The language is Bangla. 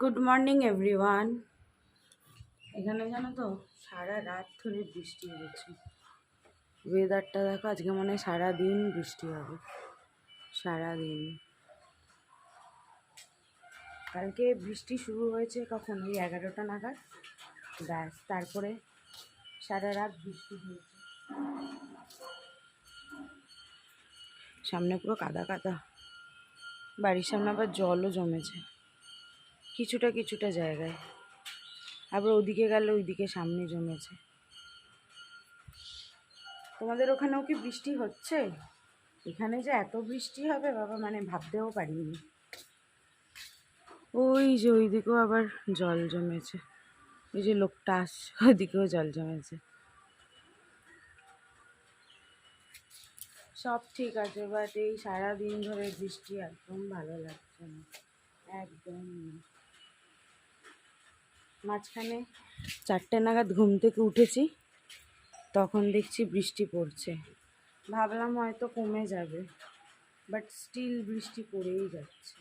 Good morning everyone. এখানে জানো তো সারা রাত ধরে বৃষ্টি হয়েছে। ওয়েদারটা দেখো, আজকে মনে হয় সারাদিন বৃষ্টি হবে, সারাদিন। কালকে বৃষ্টি শুরু হয়েছে কখন, ওই 11টা নাগাদ, ব্যাস তারপরে সারা রাত বৃষ্টি হয়েছে। সামনে পুরো কাদা কাদা, বাড়ির সামনে আবার জলও জমেছে কিছুটা কিছুটা জায়গায়, আবার ওদিকে গেলে ওইদিকে সামনে জমেছে। তোমাদের ওখানেও কি বৃষ্টি হচ্ছে? এখানে যে এত বৃষ্টি হবে বাবা, মানে ভাবতেও পারিনি। ওই যে ওইদিকেও আবার জল জমেছে, ওই যে লোকটা আসছে ওইদিকেও জল জমেছে। সব ঠিক আছে, বাট এই সারাদিন ধরে বৃষ্টি একদম ভালো লাগছে না, একদম। মাঝখানে 4টে নাগাদ ঘুম থেকে উঠেছি, তখন দেখছি বৃষ্টি পড়ছে। ভাবলাম হয়তো কমে যাবে, বাট স্টিল বৃষ্টি পড়েই যাচ্ছে।